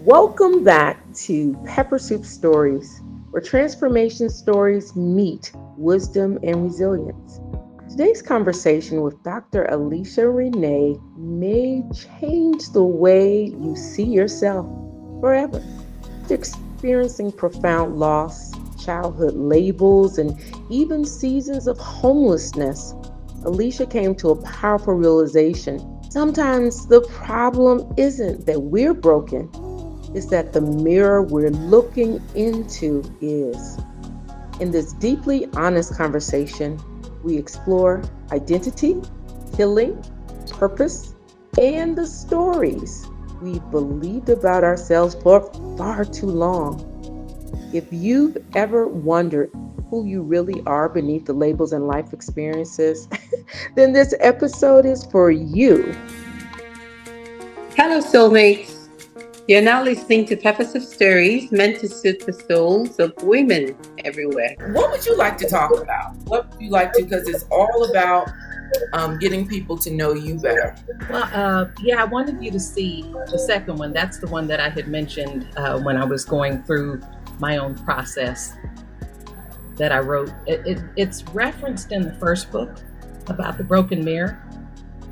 Welcome back to Pepper Soup Stories, where transformation stories meet wisdom and resilience. Today's conversation with Dr. Alicia Renee may change the way you see yourself forever. After experiencing profound loss, childhood labels, and even seasons of homelessness, Alicia came to a powerful realization. Sometimes the problem isn't that we're broken, is that the mirror we're looking into is. In this deeply honest conversation, we explore identity, healing, purpose, and the stories we believed about ourselves for far too long. If you've ever wondered who you really are beneath the labels and life experiences, then this episode is for you. Hello, soulmates. You're now listening to Pepper Soup Stories, meant to soothe the souls of women everywhere. What would you like to talk about? What would you like to, because it's all about getting people to know you better. Well, I wanted you to see the second one. That's the one that I had mentioned when I was going through my own process that I wrote. It's referenced in the first book about the broken mirror,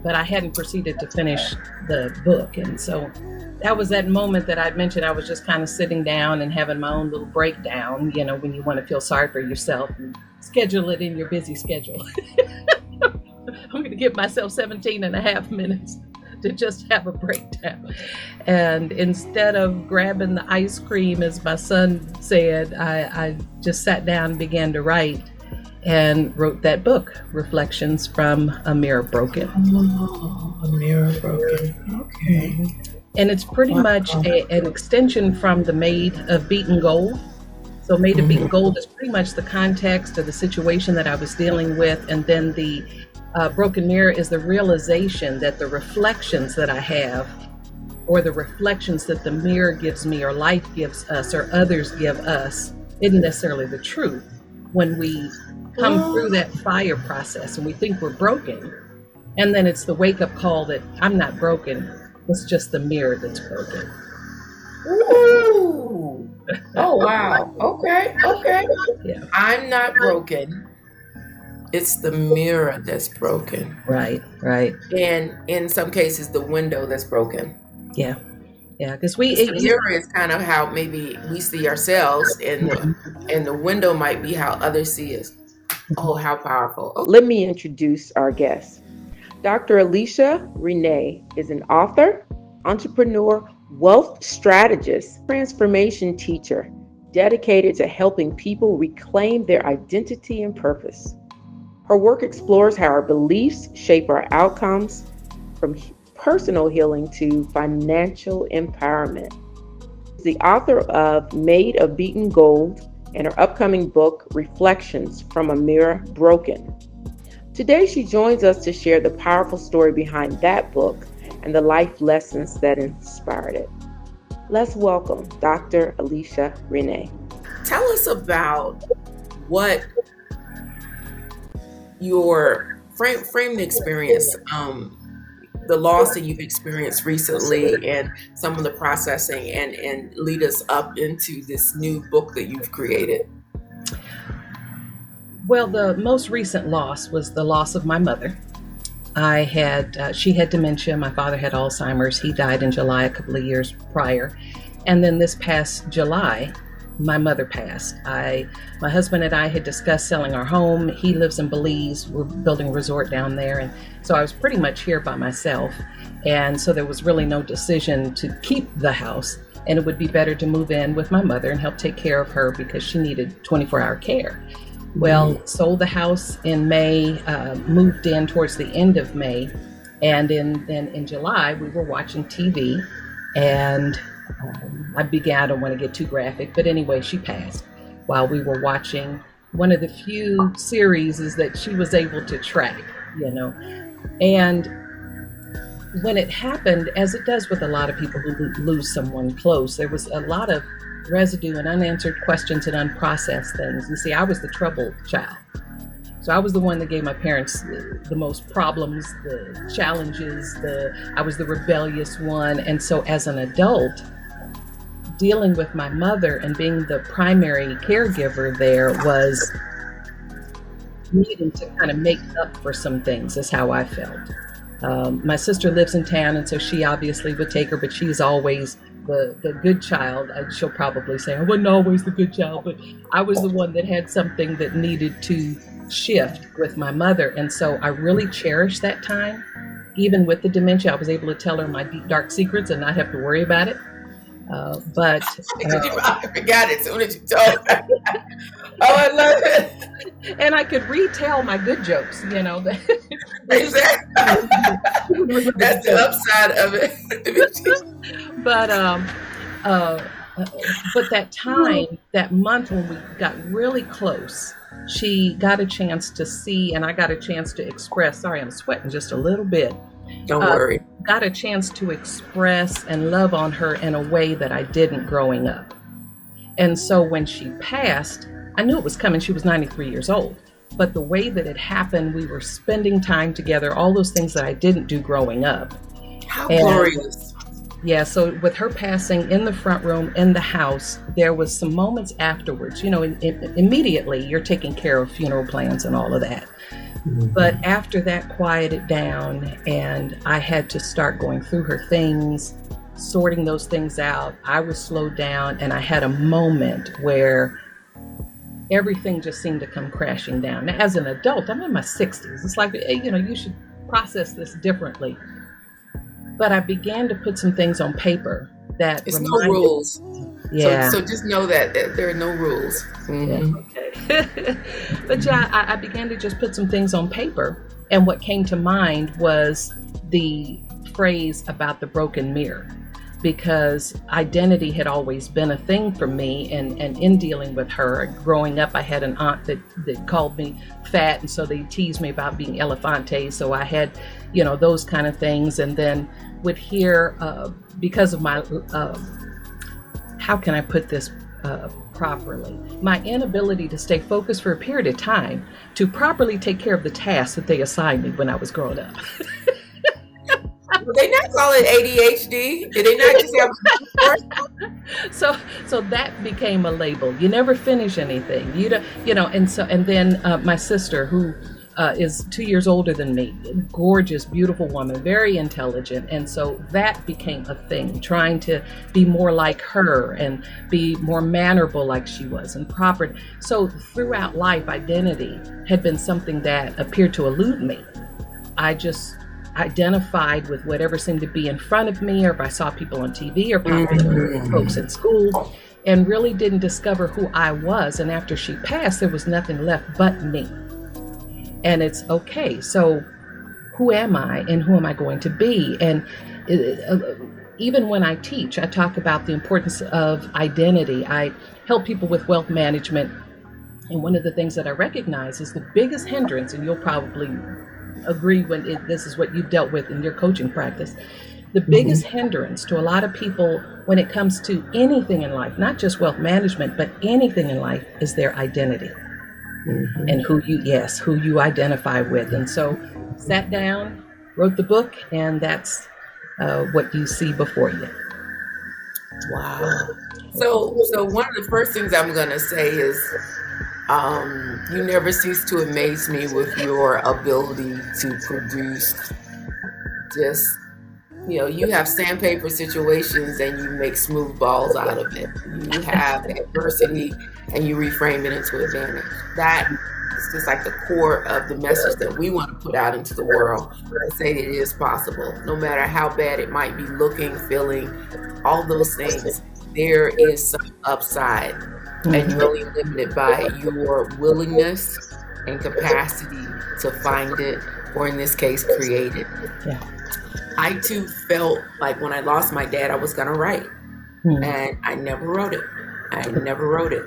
but I hadn't proceeded to finish the book. And so that was that moment that I'd mentioned. I was just kind of sitting down and having my own little breakdown, when you want to feel sorry for yourself and schedule it in your busy schedule. I'm going to give myself 17 and a half minutes to just have a breakdown. And instead of grabbing the ice cream, as my son said, I just sat down and began to write and wrote that book, Reflections from a Mirror Broken. Oh, a mirror broken. Okay. And it's pretty much an extension from the Made of Beaten Gold. So Made of Beaten Gold is pretty much the context of the situation that I was dealing with. And then the broken mirror is the realization that the reflections that I have, or the reflections that the mirror gives me, or life gives us, or others give us, isn't necessarily the truth. When we come through that fire process and we think we're broken, and then it's the wake-up call that I'm not broken, it's just the mirror that's broken. Ooh. Oh, wow. Okay. Yeah. I'm not broken. It's the mirror that's broken. Right. And in some cases, the window that's broken. Yeah, because The mirror is kind of how maybe we see ourselves, and the window might be how others see us. Oh, how powerful. Okay. Let me introduce our guest. Dr. Alicia Renee is an author, entrepreneur, wealth strategist, transformation teacher, dedicated to helping people reclaim their identity and purpose. Her work explores how our beliefs shape our outcomes, from personal healing to financial empowerment. She's the author of Made of Beaten Gold and her upcoming book, Reflections from a Mirror Broken. Today, she joins us to share the powerful story behind that book and the life lessons that inspired it. Let's welcome Dr. Alicia Renee. Tell us about what your frame the experience, the loss that you've experienced recently, and some of the processing, and lead us up into this new book that you've created. Well, the most recent loss was the loss of my mother. She had dementia. My father had Alzheimer's. He died in July, a couple of years prior. And then this past July, my mother passed. My husband and I had discussed selling our home. He lives in Belize. We're building a resort down there. And so I was pretty much here by myself. And so there was really no decision to keep the house. And it would be better to move in with my mother and help take care of her because she needed 24-hour care. Well, sold the house in May, moved in towards the end of May. And in July, we were watching TV, and I don't want to get too graphic, but anyway, she passed while we were watching one of the few series that she was able to track, And when it happened, as it does with a lot of people who lose someone close, there was a lot of residue and unanswered questions and unprocessed things. You see, I was the troubled child. So I was the one that gave my parents the most problems, the challenges, I was the rebellious one. And so as an adult, dealing with my mother and being the primary caregiver there was needing to kind of make up for some things, is how I felt. My sister lives in town, and so she obviously would take her, but she's always the good child. She'll probably say I wasn't always the good child, but I was the one that had something that needed to shift with my mother. And so I really cherished that time. Even with the dementia, I was able to tell her my deep, dark secrets and not have to worry about it. I forgot it as soon as you told me. Oh, I love it. And I could retell my good jokes, Exactly. That's the upside of it. But that time, that month when we got really close, she got a chance to see, and I got a chance to express. Sorry, I'm sweating just a little bit. Don't worry. Got a chance to express and love on her in a way that I didn't growing up. And so when she passed, I knew it was coming. She was 93 years old. But the way that it happened, we were spending time together, all those things that I didn't do growing up. How glorious. Yeah, so with her passing in the front room, in the house, there was some moments afterwards. Immediately you're taking care of funeral plans and all of that. Mm-hmm. But after that quieted down and I had to start going through her things, sorting those things out, I was slowed down and I had a moment where everything just seemed to come crashing down. Now, as an adult, I'm in my 60s. It's like, you should process this differently. But I began to put some things on paper that it's no rules. Yeah. So just know that there are no rules. Mm-hmm. Yeah, okay. But yeah, I began to just put some things on paper. And what came to mind was the phrase about the broken mirror, because identity had always been a thing for me. And in dealing with her, growing up, I had an aunt that called me fat. And so they teased me about being elefante. So I had, those kind of things. And then would hear, because of my, how can I put this properly? My inability to stay focused for a period of time to properly take care of the tasks that they assigned me when I was growing up. Did they not call it ADHD? Did they not just have? So that became a label. You never finish anything. And then my sister, who is 2 years older than me, gorgeous, beautiful woman, very intelligent. And so that became a thing, trying to be more like her and be more mannerable like she was and proper. So throughout life, identity had been something that appeared to elude me. I just identified with whatever seemed to be in front of me, or if I saw people on TV or folks in school, and really didn't discover who I was. And after she passed, there was nothing left but me. And it's okay. So who am I and who am I going to be? And even when I teach, I talk about the importance of identity. I help people with wealth management. And one of the things that I recognize is the biggest hindrance, and you'll probably agree when this is what you've dealt with in your coaching practice. The biggest hindrance to a lot of people when it comes to anything in life, not just wealth management, but anything in life, is their identity. And who you identify with. And so sat down, wrote the book, and that's what you see before you. Wow. So one of the first things I'm going to say is you never cease to amaze me with your ability to produce just, you have sandpaper situations and you make smooth balls out of it. You have adversity and you reframe it into advantage. That is just like the core of the message that we want to put out into the world and say that it is possible. No matter how bad it might be looking, feeling, all those things, there is some upside. And you're only limited by your willingness and capacity to find it, or in this case, create it. Yeah. I too felt like when I lost my dad, I was going to write. And I never wrote it.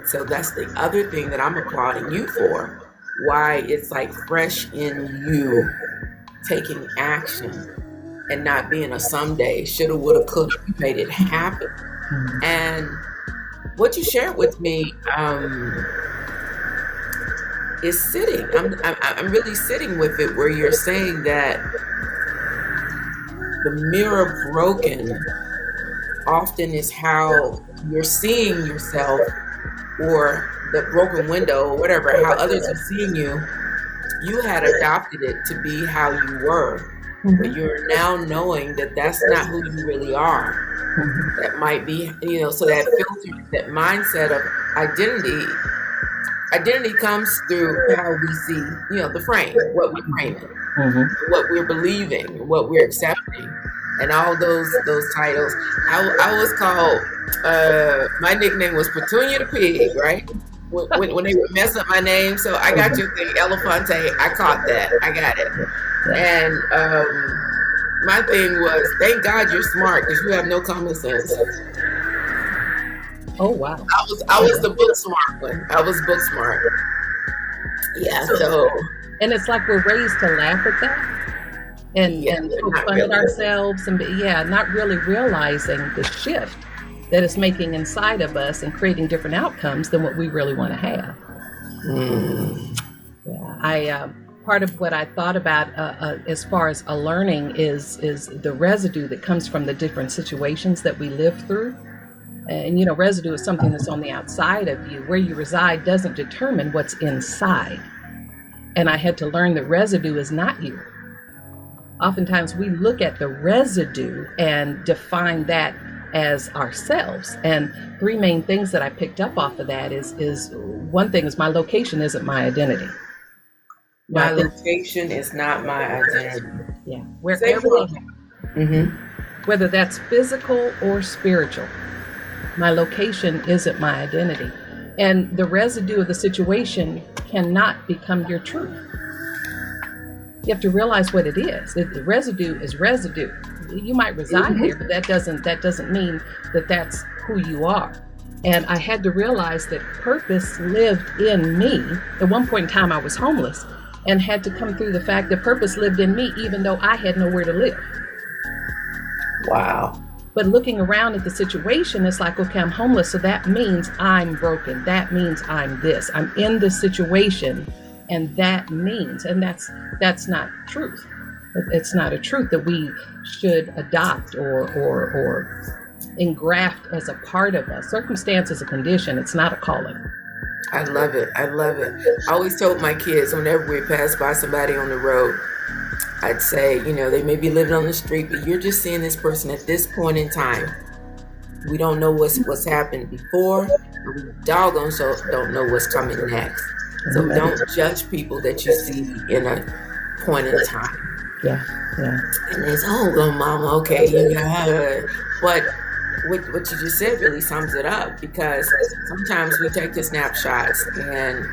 So that's the other thing that I'm applauding you for. Why it's like fresh in you taking action and not being a someday, shoulda, woulda, coulda. You made it happen. And what you shared with me is sitting. I'm really sitting with it, where you're saying that the mirror broken often is how you're seeing yourself, or the broken window, or whatever, how others are seeing you. You had adopted it to be how you were, but you're now knowing that that's not who you really are. That might be, so that filter, that mindset of identity comes through how we see, the frame, what we're framing, what we're believing, what we're accepting, and all those titles. I was called, my nickname was Patrenia the Pig, right? When they would mess up my name. So I got your thing, Elefante. I caught that. I got it. And my thing was, thank God you're smart, because you have no common sense. Oh, wow. I was the book smart one. I was book smart. Yeah. So. And it's like we're raised to laugh at that and poke fun at ourselves, and not really realizing the shift that it's making inside of us and creating different outcomes than what we really want to have. Yeah, part of what I thought about as far as a learning is the residue that comes from the different situations that we live through. And residue is something that's on the outside of you. Where you reside doesn't determine what's inside. And I had to learn that residue is not you. Oftentimes we look at the residue and define that as ourselves. And three main things that I picked up off of that is one thing is my location isn't my identity. My location is not my identity. Yeah. Whether that's physical or spiritual, my location isn't my identity. And the residue of the situation cannot become your truth. You have to realize what it is. The residue is residue. You might reside there, but that doesn't mean that that's who you are. And I had to realize that purpose lived in me. At one point in time, I was homeless and had to come through the fact that purpose lived in me, even though I had nowhere to live. Wow. But looking around at the situation, it's like, okay, I'm homeless, so that means I'm broken. That means I'm this. I'm in this situation, and that means, and that's not truth. It's not a truth that we should adopt or engraft as a part of us. Circumstance is a condition. It's not a calling. I love it. I always told my kids, whenever we pass by somebody on the road, I'd say, they may be living on the street, but you're just seeing this person at this point in time. We don't know what's happened before, and we doggone so don't know what's coming next. So don't judge people that you see in a point in time. Yeah. And it's, well, mama, okay, but what you just said really sums it up, because sometimes we take the snapshots, and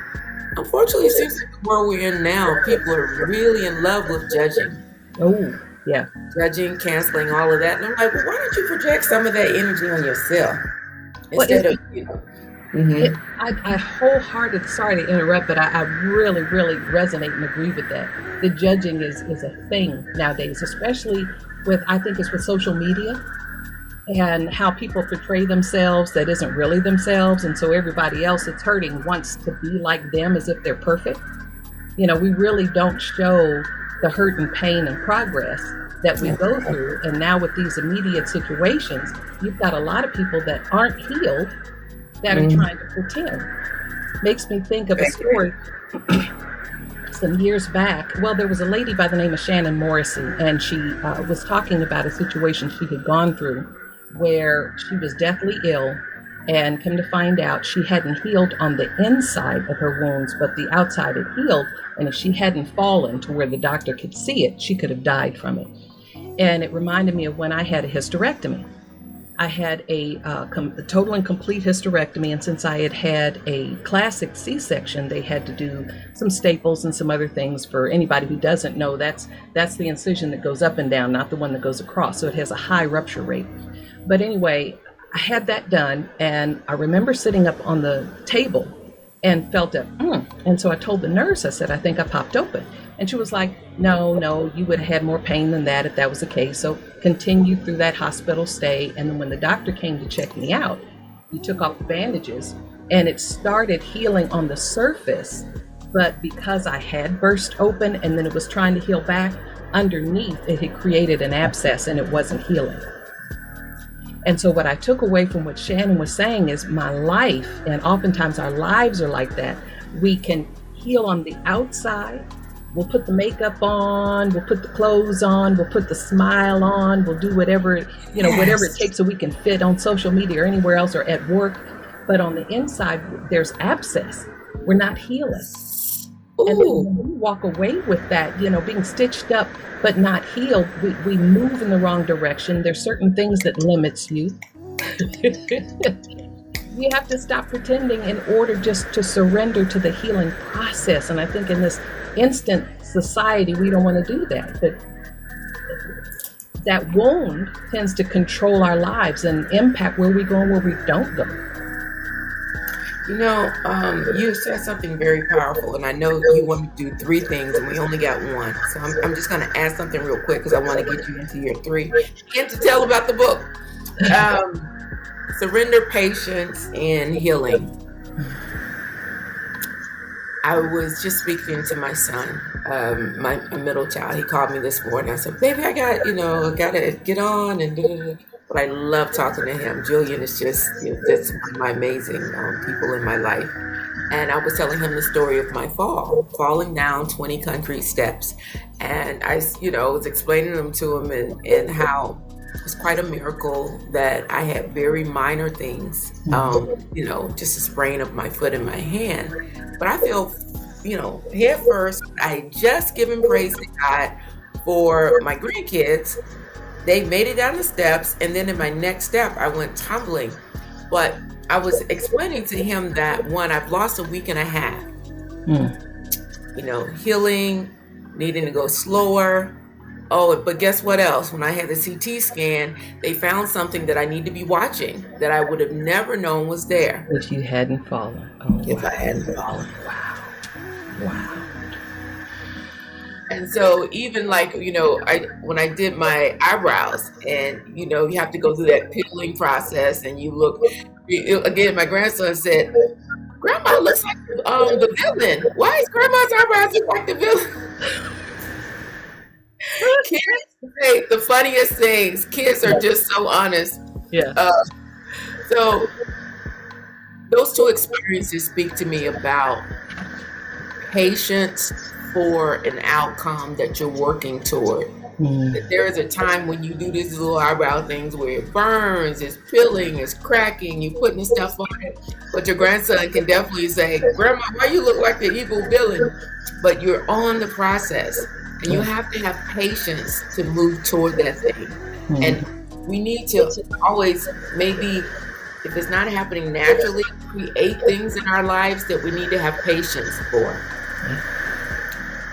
unfortunately, it seems like the world we're in now, people are really in love with judging. Oh, yeah. Judging, canceling, all of that. And I'm like, well, why don't you project some of that energy on yourself instead of, I wholeheartedly, sorry to interrupt, but I really, really resonate and agree with that. The judging is a thing nowadays, especially with social media and how people portray themselves that isn't really themselves. And so everybody else that's hurting wants to be like them as if they're perfect. We really don't show the hurt and pain and progress that we go through. And now with these immediate situations, you've got a lot of people that aren't healed that are trying to pretend. Makes me think of a story some years back. Well, there was a lady by the name of Shannon Morrison, and she was talking about a situation she had gone through where she was deathly ill, and come to find out she hadn't healed on the inside of her wounds, but the outside had healed. And if she hadn't fallen to where the doctor could see it, she could have died from it. And it reminded me of when I had a hysterectomy. I had a total and complete hysterectomy, and since I had a classic C-section, they had to do some staples and some other things. For anybody who doesn't know, that's the incision that goes up and down, not the one that goes across, so it has a high rupture rate. But anyway, I had that done, and I remember sitting up on the table and felt it. And so I told the nurse, I said, I think I popped open. And she was like, no, you would have had more pain than that if that was the case. So continued through that hospital stay. And then when the doctor came to check me out, he took off the bandages, and it started healing on the surface. But because I had burst open and then it was trying to heal back, underneath it had created an abscess and it wasn't healing. And so what I took away from what Shannon was saying is my life, and oftentimes our lives are like that. We can heal on the outside. We'll put the makeup on, we'll put the clothes on, we'll put the smile on, we'll do whatever, whatever it takes so we can fit on social media or anywhere else or at work. But on the inside, there's abscess. We're not healing. Ooh. And then when we walk away with that, being stitched up but not healed, we move in the wrong direction. There's certain things that limits you. You have to stop pretending in order just to surrender to the healing process. And I think in this instant society, we don't want to do that. But that wound tends to control our lives and impact where we go and where we don't go. You said something very powerful, and I know you want to do 3 things, and we only got 1. So I'm just going to add something real quick because I want to get you into your 3 and to tell about the book. Surrender, patience, and healing. I was just speaking to my son, my middle child. He called me this morning. I said, "Baby, I got to get on and do." But I love talking to him. Julian is just, that's one of my amazing people in my life. And I was telling him the story of my falling down 20 concrete steps. And I, was explaining them to him and how it was quite a miracle that I had very minor things, just a sprain of my foot and my hand. But I feel, head first, I had just given praise to God for my grandkids. They made it down the steps, and then in my next step, I went tumbling. But I was explaining to him that, one, I've lost a week and a half. Healing, needing to go slower. Oh, but guess what else? When I had the CT scan, they found something that I need to be watching that I would have never known was there. If you hadn't fallen. Oh, if I hadn't fallen. Wow. And so even when I did my eyebrows, and you have to go through that peeling process, and you look again. My grandson said, "Grandma looks like the villain. Why is Grandma's eyebrows look like the villain?" Kids say the funniest things. Kids are just so honest. Yeah. So those 2 experiences speak to me about patience for an outcome that you're working toward. There is a time when you do these little eyebrow things where it burns, it's peeling, it's cracking, you're putting stuff on it. But your grandson can definitely say, "Grandma, why you look like the evil villain?" But you're on the process, and you have to have patience to move toward that thing. And we need to always, maybe if it's not happening naturally, create things in our lives that we need to have patience for.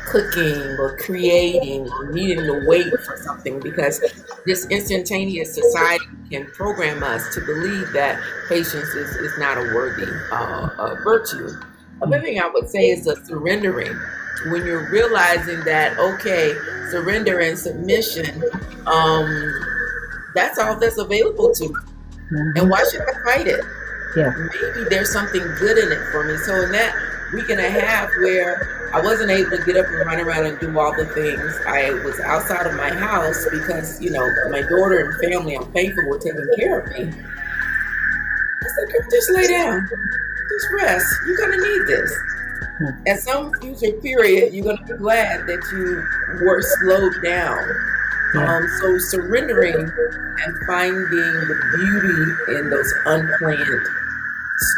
Cooking or creating or needing to wait for something, because this instantaneous society can program us to believe that patience is not a worthy virtue. Another thing I would say is the surrendering. When you're realizing that, okay, surrender and submission, that's all that's available to me. And why should I fight it? Yeah. Maybe there's something good in it for me. So in that week and a half where I wasn't able to get up and run around and do all the things, I was outside of my house because, my daughter and family, I'm thankful, were taking care of me. I said, "Girl, just lay down. Just rest. You're going to need this." At some future period, you're going to be glad that you were slowed down. So surrendering and finding the beauty in those unplanned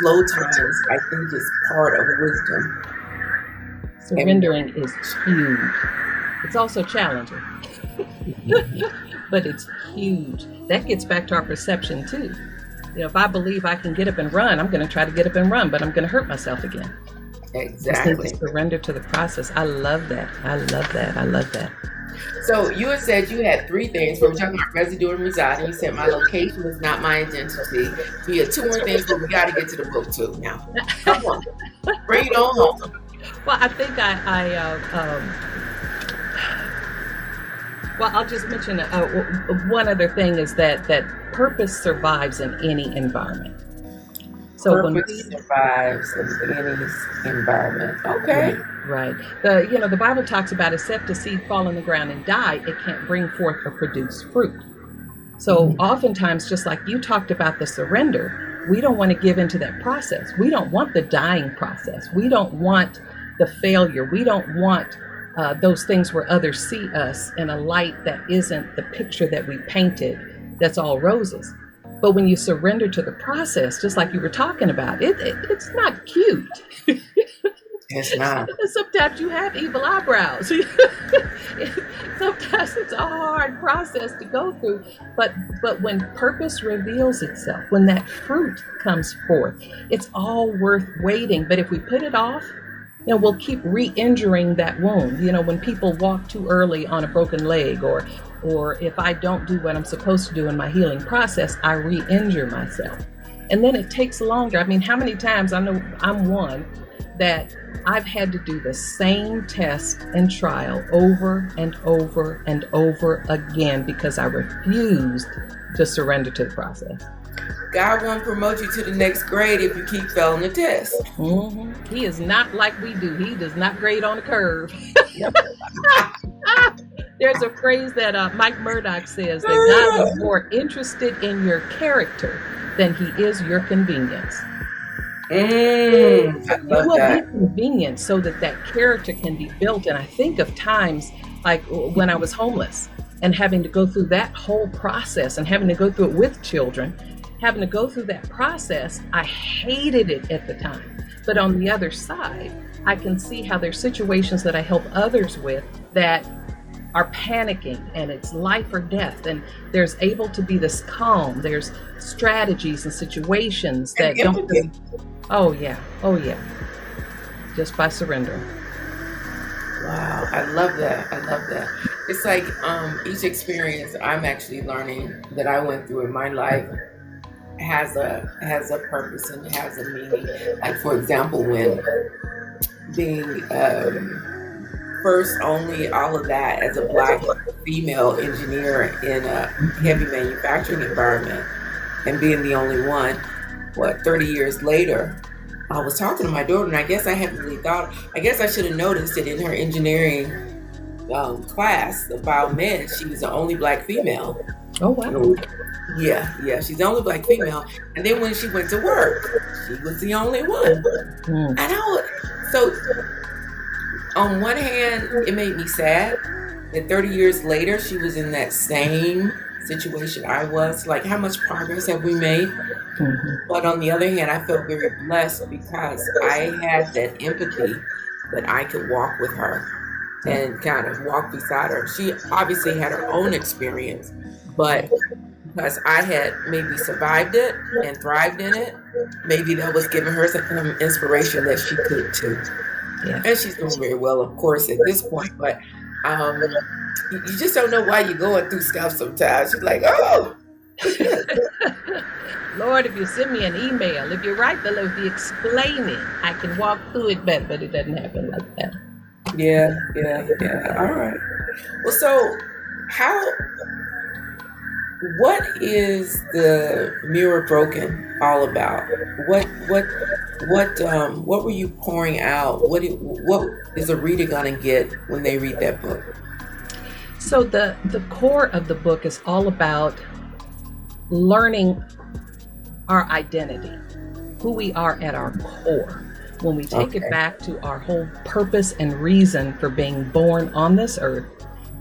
slow times, I think, is part of wisdom. Surrendering is huge. It's also challenging, but it's huge. That gets back to our perception too. If I believe I can get up and run, I'm going to try to get up and run, but I'm going to hurt myself again. Exactly. Surrender to the process. I love that. So you had said you had 3 things. We were talking about residue and residing. You said my location is not my identity. So you had 2 more things, but we got to get to the book too now. Come on. Bring it on home. Well, I think I'll just mention one other thing is that purpose survives in any environment. So purpose survives in any environment. Okay. Right. The Bible talks about except a seed fall in the ground and die, it can't bring forth or produce fruit. So oftentimes, just like you talked about the surrender, we don't want to give into that process. We don't want the dying process. We don't want the failure. We don't want those things where others see us in a light that isn't the picture that we painted, that's all roses. But when you surrender to the process, just like you were talking about, it's not cute. It's not. Sometimes you have evil eyebrows. Sometimes it's a hard process to go through. But when purpose reveals itself, when that fruit comes forth, it's all worth waiting. But if we put it off, we'll keep re-injuring that wound. When people walk too early on a broken leg, or if I don't do what I'm supposed to do in my healing process, I re-injure myself. And then it takes longer. I mean, how many times, I know I'm one, that I've had to do the same test and trial over and over and over again because I refused to surrender to the process. God won't promote you to the next grade if you keep failing the test. Mm-hmm. He is not like we do. He does not grade on a curve. There's a phrase that Mike Murdoch says, that God is more interested in your character than he is your convenience. I love that. Be convenient so that character can be built. And I think of times like when I was homeless and having to go through that whole process and having to go through it with children, having to go through that process. I hated it at the time. But on the other side, I can see how there's situations that I help others with that are panicking and it's life or death, and there's able to be this calm. There's strategies and situations that don't. Oh yeah, just by surrendering. Wow, I love that. It's like each experience I'm actually learning that I went through in my life has a purpose and has a meaning. Like, for example, when being first only all of that as a Black female engineer in a heavy manufacturing environment and being the only one, 30 years later, I was talking to my daughter, and I guess I hadn't really thought, I guess I should have noticed it in her engineering class, the biomed, she was the only Black female. Oh, wow. Yeah, she's the only Black female. And then when she went to work, she was the only one. So on one hand, it made me sad that 30 years later, she was in that same situation I was. Like, how much progress have we made? Mm-hmm. But on the other hand, I felt very blessed because I had that empathy that I could walk with her and kind of walk beside her. She obviously had her own experience, but because I had maybe survived it and thrived in it, maybe that was giving her some inspiration that she could too. Yeah. And she's doing very well, of course, at this point, but you just don't know why you're going through stuff sometimes. You're like, oh. Lord, if you send me an email, if you write below, if you explain it, I can walk through it better, but it doesn't happen like that. Yeah. All right. Well, so what is the Mirror Broken all about? What were you pouring out? What is a reader gonna get when they read that book? So the core of the book is all about learning our identity, who we are at our core. When we take it back to our whole purpose and reason for being born on this earth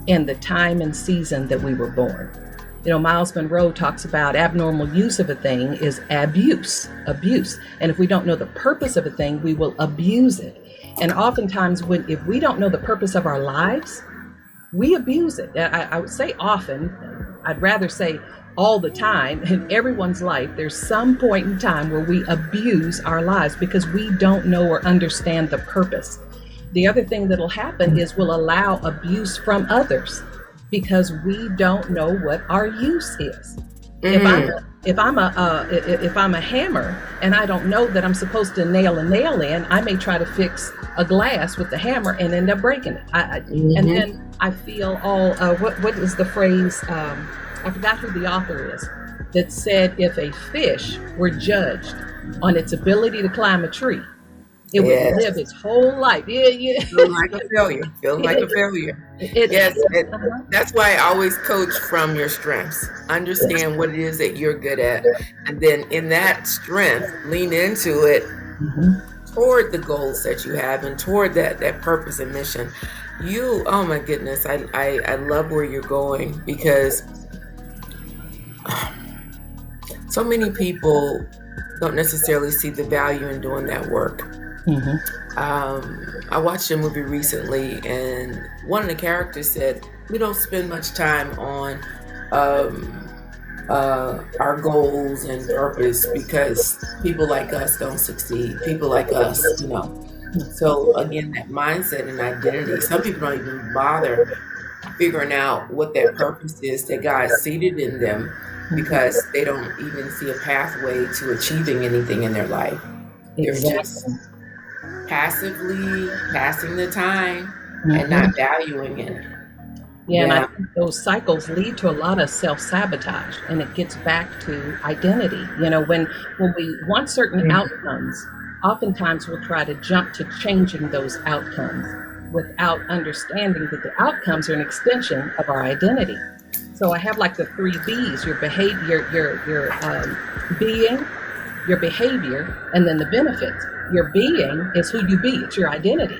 and the time and season that we were born. Miles Monroe talks about abnormal use of a thing is abuse. And if we don't know the purpose of a thing, we will abuse it. And oftentimes if we don't know the purpose of our lives, we abuse it. I would say often, I'd rather say all the time. In everyone's life, there's some point in time where we abuse our lives because we don't know or understand the purpose. The other thing that'll happen is we'll allow abuse from others because we don't know what our use is. Mm-hmm. If I'm a hammer and I don't know that I'm supposed to nail a nail in, I may try to fix a glass with the hammer and end up breaking it. And then I feel all what is the phrase? I forgot who the author is that said if a fish were judged on its ability to climb a tree, It would live its whole life. Yeah. Feeling like a failure. Feeling like a failure. That's why I always coach from your strengths. Understand what it is that you're good at. And then in that strength, lean into it toward the goals that you have and toward that purpose and mission. Oh my goodness, I love where you're going, because so many people don't necessarily see the value in doing that work. I watched a movie recently, and one of the characters said, we don't spend much time on our goals and purpose because people like us don't succeed. People like us, So again, that mindset and identity, some people don't even bother figuring out what that purpose is that God seated in them, because they don't even see a pathway to achieving anything in their life. They're just passively passing the time and not valuing it. Yeah, and I think those cycles lead to a lot of self-sabotage, and it gets back to identity. When we want certain outcomes, oftentimes we'll try to jump to changing those outcomes without understanding that the outcomes are an extension of our identity. So I have like the 3 B's: your behavior, your being, your behavior, and then the benefits. Your being is who you be. It's your identity.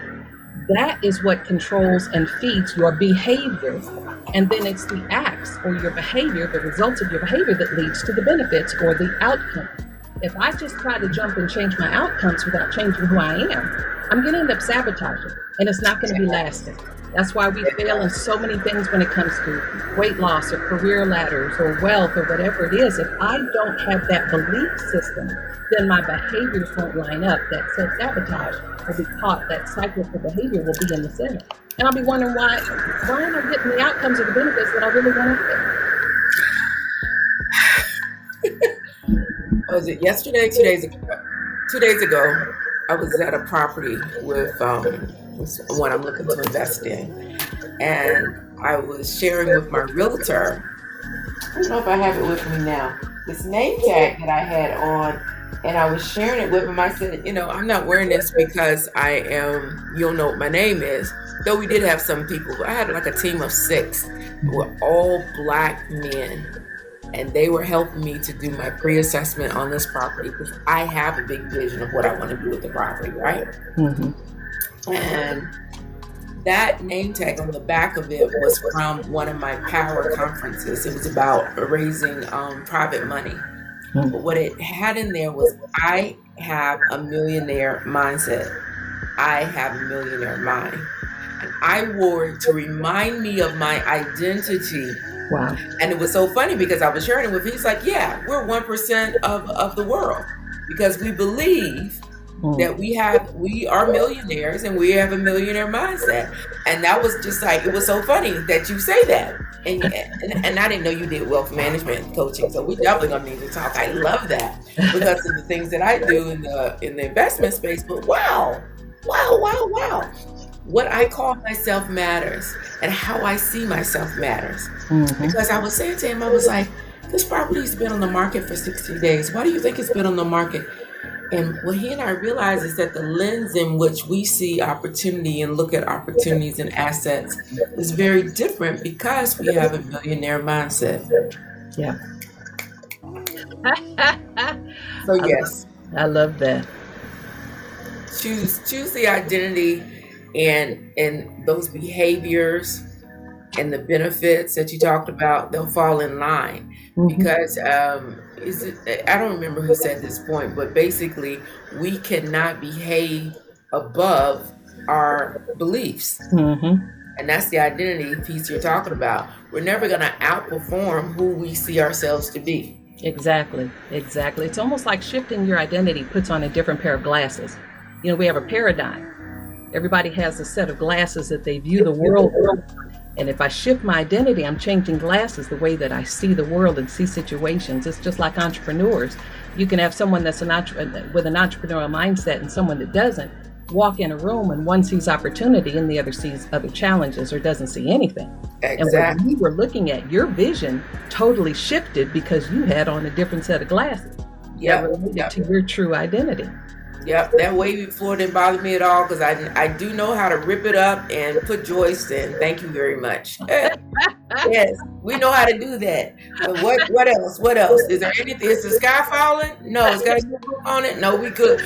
That is what controls and feeds your behavior. And then it's the acts or your behavior, the results of your behavior, that leads to the benefits or the outcome. If I just try to jump and change my outcomes without changing who I am, I'm going to end up sabotaging, and it's not going to be lasting. That's why we fail in so many things when it comes to weight loss or career ladders or wealth or whatever it is. If I don't have that belief system, then my behaviors won't line up. That self-sabotage will be caught. That cycle of behavior will be in the center. And I'll be wondering why am I getting the outcomes or the benefits that I really want to get? Was it yesterday? 2 days ago? 2 days ago, I was at a property with one I'm looking to invest in, and I was sharing with my realtor. I don't know if I have it with me now. This name tag that I had on, and I was sharing it with him. I said, I'm not wearing this because you'll know what my name is. Though we did have some people. I had like a team of 6 who were all Black men. And they were helping me to do my pre-assessment on this property, because I have a big vision of what I want to do with the property, right? And that name tag on the back of it was from one of my power conferences. It was about raising private money. But what it had in there was, I have a millionaire mindset. I have a millionaire mind. And I wore it to remind me of my identity. Wow. And it was so funny, because I was sharing it with him. He's like, yeah, we're 1% of the world, because we believe that we are millionaires and we have a millionaire mindset. And that was just like, it was so funny that you say that. And I didn't know you did wealth management coaching. So we definitely gonna need to talk. I love that, because of the things that I do in the investment space. But wow. What I call myself matters, and how I see myself matters. Because I was saying to him, I was like, this property's been on the market for 60 days. Why do you think it's been on the market? And what he and I realized is that the lens in which we see opportunity and look at opportunities and assets is very different, because we have a millionaire mindset. Yeah. So yes. I love that. Choose the identity and those behaviors and the benefits that you talked about. They'll fall in line, because I don't remember who said this point, but basically we cannot behave above our beliefs. And that's the identity piece you're talking about. We're never going to outperform who we see ourselves to be. Exactly. It's almost like shifting your identity puts on a different pair of glasses. We have a paradigm. Everybody has a set of glasses that they view the world through. And if I shift my identity, I'm changing glasses, the way that I see the world and see situations. It's just like entrepreneurs. You can have someone that's with an entrepreneurial mindset and someone that doesn't walk in a room, and one sees opportunity and the other sees other challenges or doesn't see anything. Exactly. And when you were looking at, your vision totally shifted because you had on a different set of glasses that related to your true identity. Yep, that wavy floor didn't bother me at all because I do know how to rip it up and put joists in. Thank you very much. Yes, we know how to do that. But what else? What else? Is there anything? Is the sky falling? No, it's got a new roof on it. No, we could,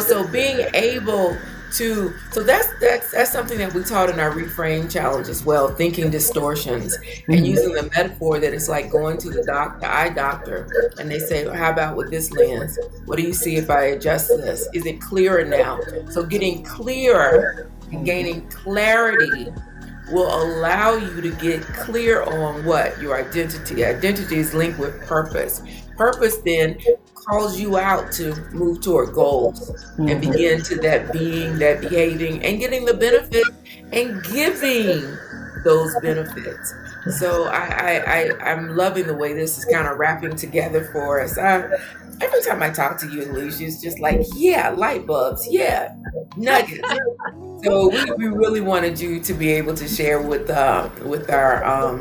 so being able to, so that's something that we taught in our reframe challenge as well, thinking distortions and using the metaphor that it's like going to the eye doctor, and they say, well, how about with this lens? What do you see if I adjust this? Is it clearer now? So getting clearer and gaining clarity will allow you to get clear on what your identity is linked with purpose. Purpose then calls you out to move toward goals and begin to that being, that behaving, and getting the benefits and giving those benefits. So I'm loving the way this is kind of wrapping together for us. Every time I talk to you, Alicia, it's just like, yeah, light bulbs, yeah, nuggets. So we really wanted you to be able to share with our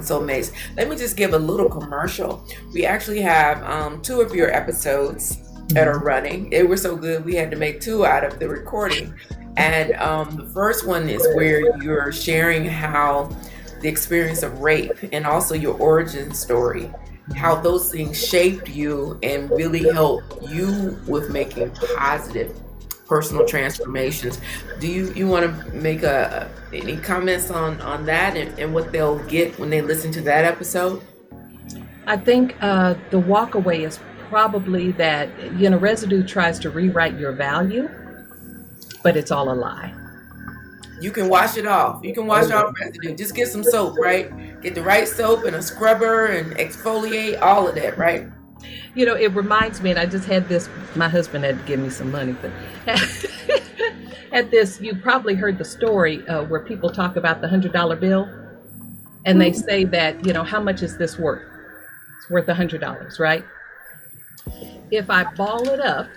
soulmates. Let me just give a little commercial. We actually have 2 of your episodes that are running. They were so good, we had to make 2 out of the recording. And the first one is where you're sharing how the experience of rape and also your origin story, how those things shaped you and really helped you with making positive personal transformations. Do you want to make any comments on that and what they'll get when they listen to that episode? I think the walk away is probably that, residue tries to rewrite your value, but it's all a lie. You can wash it off. You can wash off residue. Just get some soap, right? Get the right soap and a scrubber and exfoliate, all of that, right? It reminds me, and I just had this, my husband had to give me some money, but at this, you probably heard the story where people talk about the $100 bill, and they say that, how much is this worth? It's worth $100, right? If I ball it up,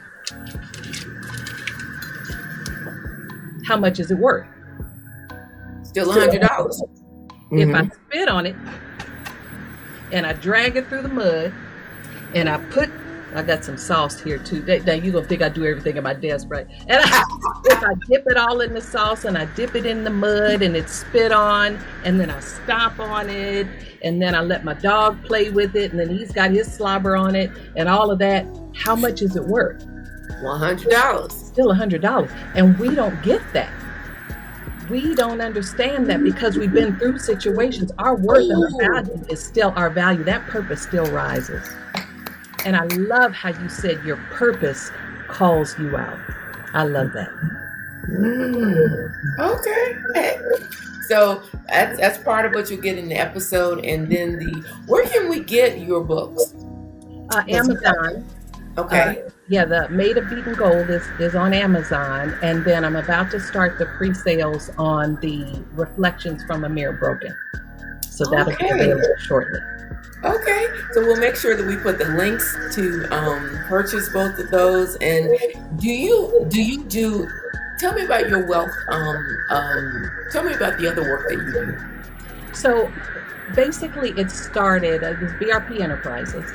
how much is it worth? Still $100. If I spit on it and I drag it through the mud and I got some sauce here too. Now you're gonna think I do everything at my desk, right? And if I dip it all in the sauce and I dip it in the mud and it's spit on, and then I stomp on it, and then I let my dog play with it, and then he's got his slobber on it and all of that, how much is it worth? $100. Still $100. And we don't get that. We don't understand that because we've been through situations. Our worth and our value is still our value. That purpose still rises. And I love how you said your purpose calls you out. I love that. Okay. So that's part of what you get in the episode. And then where can we get your books? Amazon. Okay. The Made of Beaten Gold is on Amazon, and then I'm about to start the pre-sales on the Reflections from a Mirror Broken. So that'll be available shortly. Okay, so we'll make sure that we put the links to purchase both of those. And tell me about your wealth. Tell me about the other work that you do. So basically it started as BRP Enterprises.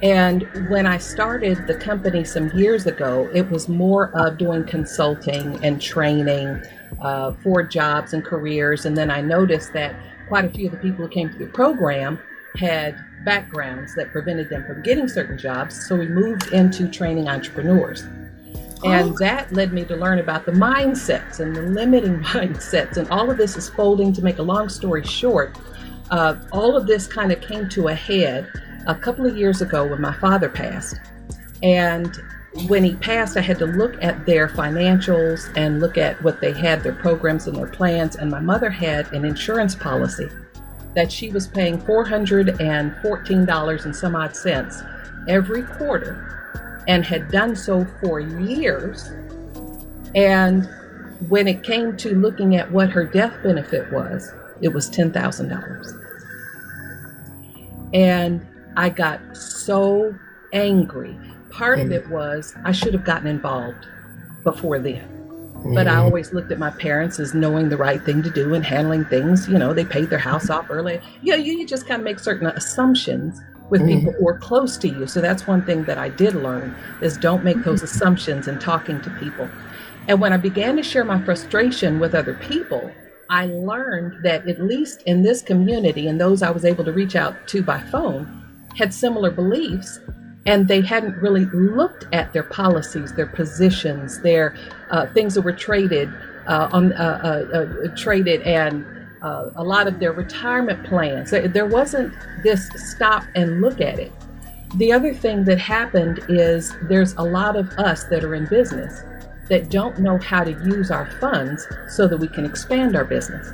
And when I started the company some years ago, it was more of doing consulting and training for jobs and careers. And then I noticed that quite a few of the people who came through the program had backgrounds that prevented them from getting certain jobs. So we moved into training entrepreneurs. And that led me to learn about the mindsets and the limiting mindsets. And all of this is folding, to make a long story short. All of this kind of came to a head a couple of years ago when my father passed. And when he passed, I had to look at their financials and look at what they had, their programs and their plans. And my mother had an insurance policy that she was paying $414 and some odd cents every quarter, and had done so for years. And when it came to looking at what her death benefit was, it was $10,000. And I got so angry. Part of it was I should have gotten involved before then. But I always looked at my parents as knowing the right thing to do and handling things. They paid their house off early. You just kind of make certain assumptions with people who are close to you. So that's one thing that I did learn, is don't make those assumptions in talking to people. And when I began to share my frustration with other people, I learned that at least in this community, and those I was able to reach out to by phone, had similar beliefs, and they hadn't really looked at their policies, their positions, their things that were traded and a lot of their retirement plans. There wasn't this stop and look at it. The other thing that happened is there's a lot of us that are in business that don't know how to use our funds so that we can expand our business.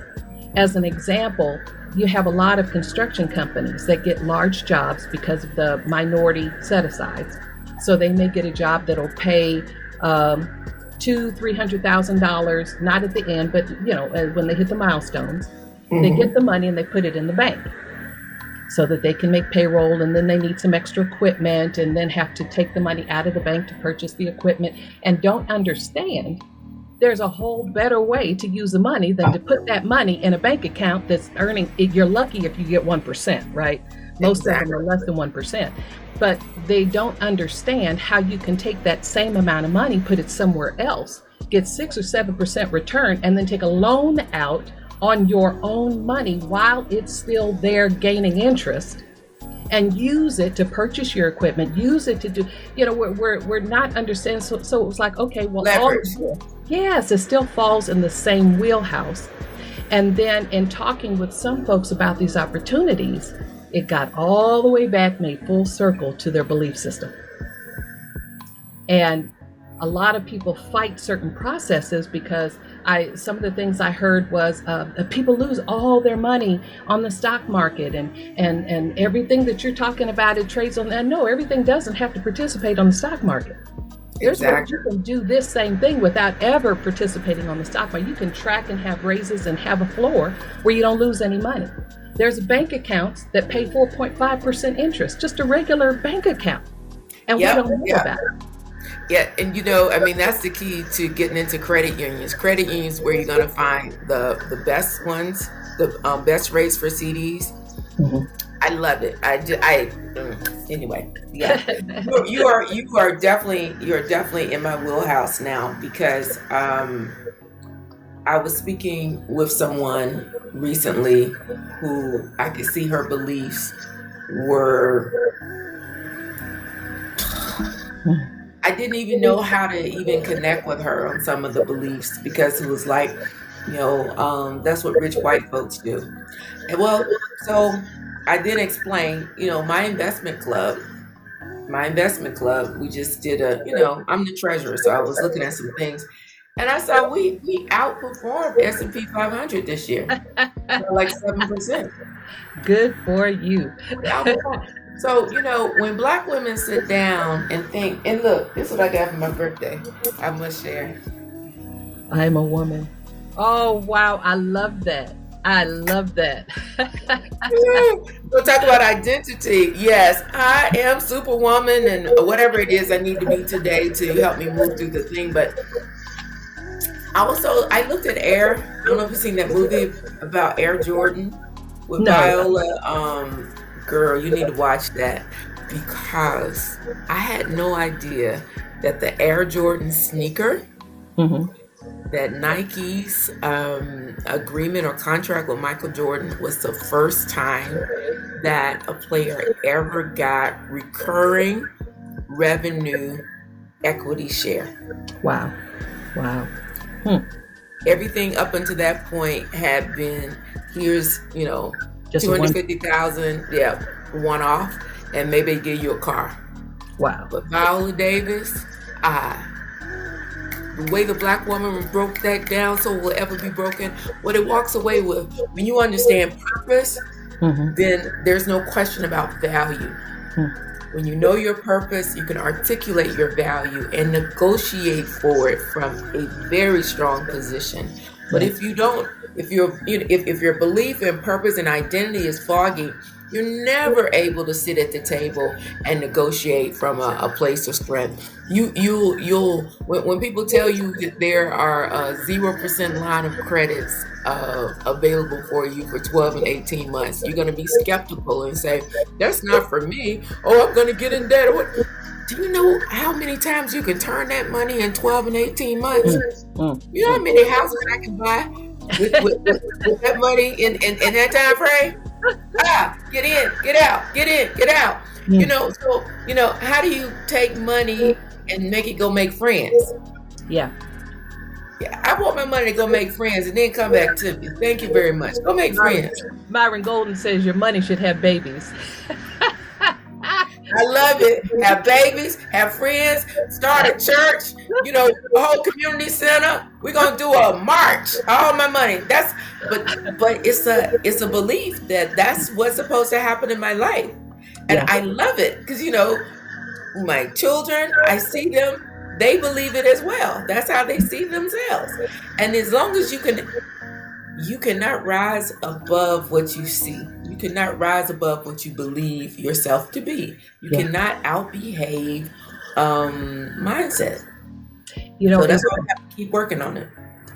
As an example, you have a lot of construction companies that get large jobs because of the minority set-asides. So they may get a job that'll pay $200,000-$300,000, not at the end, but when they hit the milestones, they get the money and they put it in the bank so that they can make payroll, and then they need some extra equipment and then have to take the money out of the bank to purchase the equipment, and don't understand there's a whole better way to use the money than to put that money in a bank account that's earning. You're lucky if you get 1%, right? Most of them are less than 1%. But they don't understand how you can take that same amount of money, put it somewhere else, get 6 or 7% return, and then take a loan out on your own money while it's still there gaining interest, and use it to purchase your equipment, use it to do, we're not understanding. So it was like, okay, well, yes, it still falls in the same wheelhouse. And then in talking with some folks about these opportunities, it got all the way back, made full circle to their belief system. And a lot of people fight certain processes because some of the things I heard was people lose all their money on the stock market, and everything that you're talking about, it trades on that. No, everything doesn't have to participate on the stock market. There's ways you can do this same thing without ever participating on the stock market. You can track and have raises and have a floor where you don't lose any money. There's bank accounts that pay 4.5% interest, just a regular bank account. And we don't know about it. Yeah, and that's the key to getting into credit unions. Credit unions where you're going to find the best ones, the best rates for CDs. I love it. Anyway, yeah. you are definitely in my wheelhouse now, because I was speaking with someone recently who I could see her beliefs were. I didn't even know how to even connect with her on some of the beliefs, because it was like, that's what rich white folks do. And so I did explain, my investment club, we just did I'm the treasurer. So I was looking at some things, and I saw we outperformed S&P 500 this year, like 7%. Good for you. So, when Black women sit down and think, and look, this is what I got for my birthday. I must share. I'm a woman. Oh, wow. I love that. We'll talk about identity. Yes, I am Superwoman and whatever it is I need to be today to help me move through the thing. But I looked at Air. I don't know if you've seen that movie about Air Jordan with Viola. Girl, you need to watch that, because I had no idea that the Air Jordan sneaker, that Nike's agreement or contract with Michael Jordan was the first time that a player ever got recurring revenue equity share. Wow. Everything up until that point had been, here's, just 250,000, one off, and maybe give you a car. Wow. But Viola Davis, the way the Black woman broke that down so it will ever be broken, what it walks away with, when you understand purpose, then there's no question about value. When you know your purpose, you can articulate your value and negotiate for it from a very strong position. But if you don't, if your belief in purpose and identity is foggy, You're never able to sit at the table and negotiate from a place of strength. You'll when people tell you that there are 0% line of credits available for you for 12 and 18 months, you're going to be skeptical and say, that's not for me. Oh, I'm going to get in debt. Do you know how many times you can turn that money in 12 and 18 months? You know how many houses I can buy with that money in that time frame? Get in, get out, get in, get out. You know, so, how do you take money and make it go make friends? Yeah. I want my money to go make friends and then come back to me. Thank you very much. Go make friends. Myron Golden says your money should have babies. I love it. Have babies, have friends, start a church, a whole community center. We're gonna do a march. All my money. But it's a belief that that's what's supposed to happen in my life. And I love it because my children, I see them, they believe it as well. That's how they see themselves. And as long as you cannot rise above what you see. You cannot rise above what you believe yourself to be. You cannot outbehave mindset. So that's why I have to keep working on it.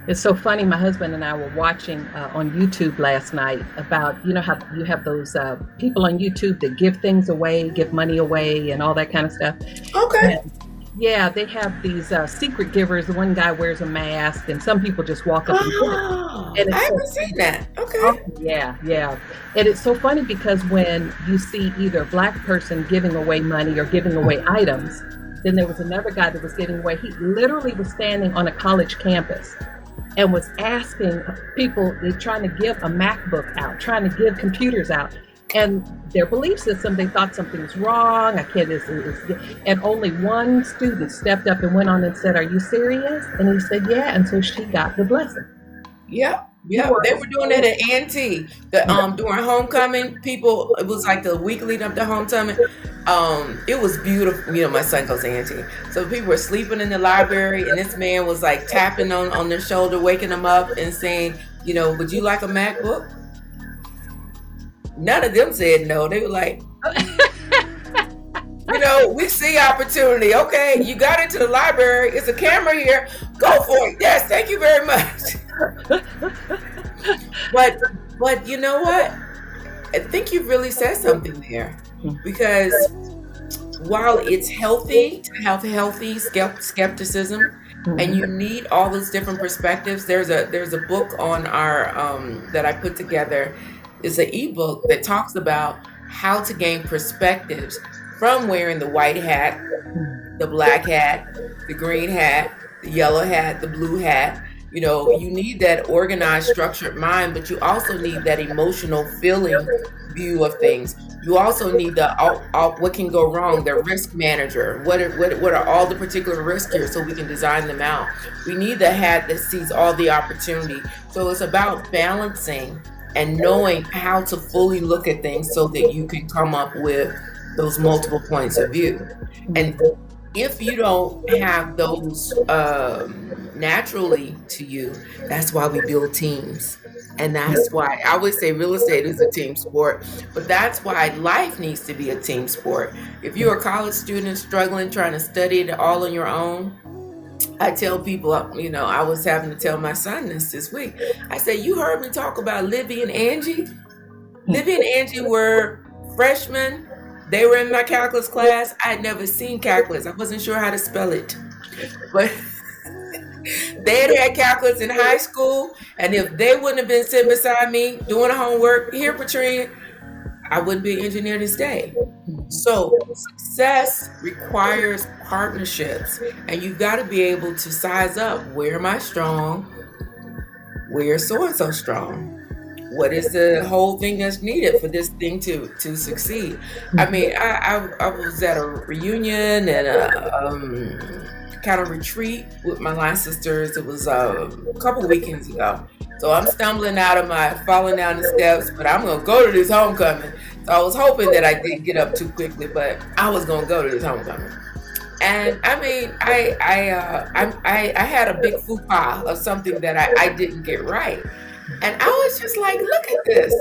It's so funny. My husband and I were watching on YouTube last night about, how you have those people on YouTube that give things away, give money away and all that kind of stuff. Okay. Yeah, they have these secret givers. The one guy wears a mask, and some people just walk up and give it. And I haven't seen that. Okay. Oh, yeah. And it's so funny because when you see either a Black person giving away money or giving away items, then there was another guy that was giving away. He literally was standing on a college campus and was asking people, they're trying to give a MacBook out, trying to give computers out. And their belief system, they thought something was wrong. And only one student stepped up and went on and said, "Are you serious?" And he said, "Yeah." And so she got the blessing. Yeah. They were doing that at A&T. During homecoming, people, it was like the week leading up to homecoming. It was beautiful. My son goes to A&T. So people were sleeping in the library, and this man was like tapping on their shoulder, waking them up and saying, "Would you like a MacBook?" None of them said no. They were like, we see opportunity. Okay, you got into the library. It's a camera here. Go for it. Yes, thank you very much. But you know what? I think you really said something there. Because while it's healthy to have healthy skepticism, and you need all those different perspectives, there's a book on our that I put together. It's an ebook that talks about how to gain perspectives from wearing the white hat, the black hat, the green hat, the yellow hat, the blue hat. You need that organized, structured mind, but you also need that emotional feeling view of things. You also need the what can go wrong, the risk manager. What are all the particular risks here so we can design them out? We need the hat that sees all the opportunity. So it's about balancing and knowing how to fully look at things so that you can come up with those multiple points of view. And if you don't have those naturally to you, that's why we build teams. And that's why I always say real estate is a team sport, but that's why life needs to be a team sport. If you're a college student struggling, trying to study it all on your own, I tell people, I was having to tell my son this week. I said, you heard me talk about Libby and Angie? Libby and Angie were freshmen. They were in my calculus class. I had never seen calculus. I wasn't sure how to spell it. But they had calculus in high school. And if they wouldn't have been sitting beside me doing the homework, here, Patrenia, I wouldn't be an engineer this day. So success requires partnerships, and you've got to be able to size up, where am I strong? Where is so-and-so strong? What is the whole thing that's needed for this thing to succeed? I mean, I was at a reunion and a kind of retreat with my line sisters. It was a couple weekends ago. So I'm stumbling falling down the steps, but I'm going to go to this homecoming. So I was hoping that I didn't get up too quickly, but I was going to go to this homecoming. And I mean, I had a big faux pas of something that I didn't get right. And I was just like, look at this.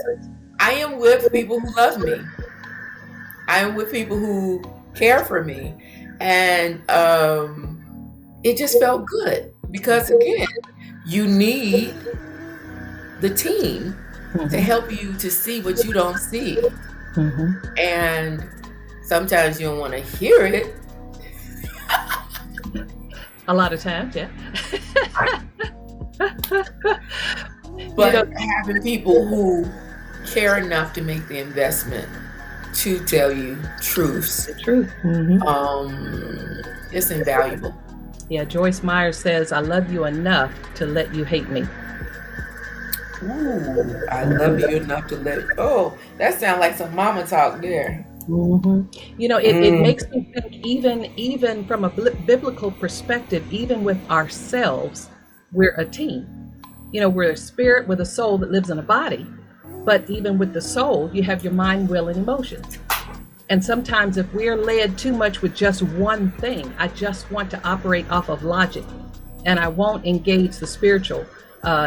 I am with people who love me. I am with people who care for me. And it just felt good because, again, you need the team to help you to see what you don't see. And sometimes you don't want to hear it. A lot of times, yeah. But having people who care enough to make the investment to tell you truths, The truth. it's invaluable. Yeah, Joyce Meyer says, I love you enough to let you hate me. Ooh, I love you enough to let. Oh, that sounds like some mama talk there. You know, it makes me think, even from a biblical perspective, even with ourselves, we're a team. You know, we're a spirit with a soul that lives in a body. But even with the soul, you have your mind, will, and emotions. And sometimes if we're led too much with just one thing, I just want to operate off of logic, and I won't engage the spiritual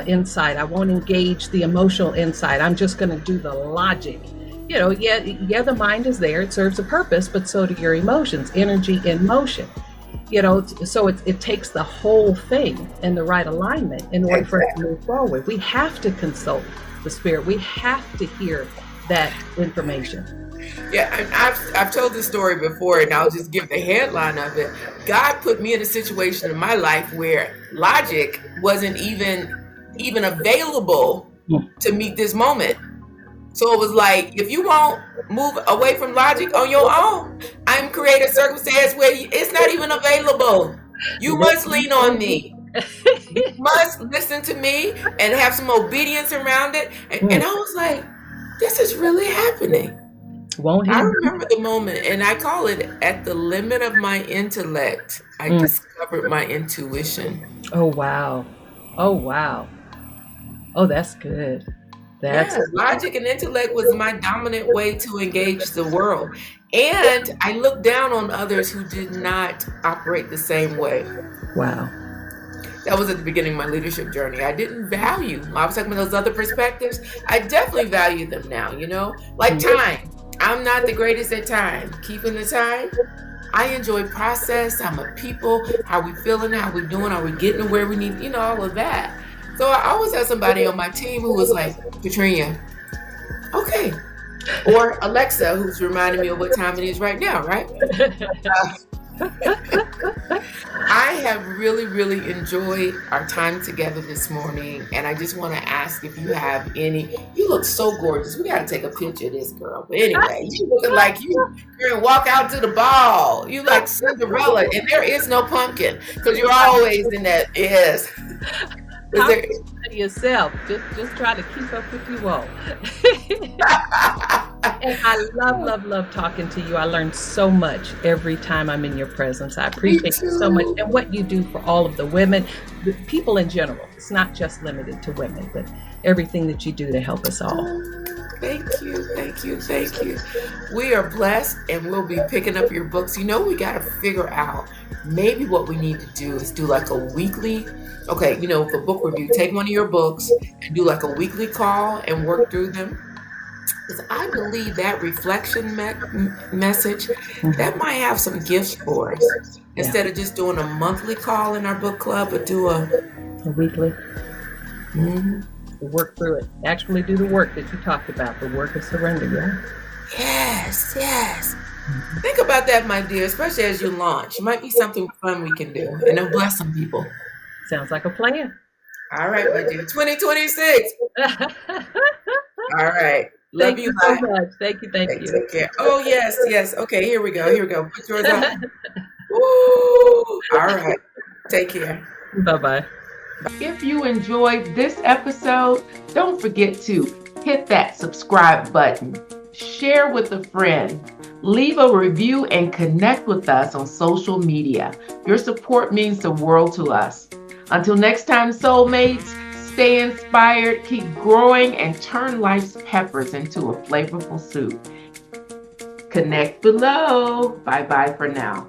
insight. I won't engage the emotional insight. I'm just going to do the logic. You know, yeah, the mind is there. It serves a purpose, but so do your emotions, energy in motion. You know, so it takes the whole thing in the right alignment in order for it to move forward. We have to consult the spirit. We have to hear that information. Yeah, and I've told this story before, and I'll just give the headline of it. God put me in a situation in my life where logic wasn't even available to meet this moment. So it was like, if you won't move away from logic on your own, I'm creating a circumstance where it's not even available. You must lean on me. You must listen to me and have some obedience around it. And I was like, this is really happening. I remember the moment, and I call it at the limit of my intellect, I discovered my intuition. Oh, wow. Oh, wow. Oh, that's good. Logic and intellect was my dominant way to engage the world. And I looked down on others who did not operate the same way. Wow. That was at the beginning of my leadership journey. I didn't value. I was talking about those other perspectives. I definitely value them now, you know? Like time. I'm not the greatest at time. Keeping the time. I enjoy process. I'm a people. How we feeling? How we doing? Are we getting to where we need? You know, all of that. So I always had somebody on my team who was like, Patrenia, okay. Or Alexa, who's reminding me of what time it is right now, right? I have really, really enjoyed our time together this morning. And I just want to ask if you have any. You look so gorgeous. We got to take a picture of this girl. But anyway, you look like you're going to walk out to the ball. You like Cinderella. And there is no pumpkin because you're always in that. Yes. Yourself, just try to keep up with you all. And I love talking to you. I learn so much every time I'm in your presence. I appreciate you so much, and what you do for all of the women, the people in general. It's not just limited to women, but everything that you do to help us all. Thank you. We are blessed, and we'll be picking up your books. You know, we got to figure out maybe what we need to do is do like a weekly. Okay, you know, for book review, take one of your books and do like a weekly call and work through them. Because I believe that reflection message, that might have some gifts for us. Instead of just doing a monthly call in our book club, but do a weekly. Work through it. Actually do the work that you talked about, the work of surrender, Yes. Think about that, my dear, especially as you launch. It might be something fun we can do, and it'll bless some people. Sounds like a plan. All right, my dear. 2026. All right. Love you so much. Thank you. Take care. Oh, yes. Okay, here we go. Put yours on. Woo! All right. Take care. Bye-bye. If you enjoyed this episode, don't forget to hit that subscribe button, share with a friend, leave a review, and connect with us on social media. Your support means the world to us. Until next time, soulmates, stay inspired, keep growing, and turn life's peppers into a flavorful soup. Connect below. Bye-bye for now.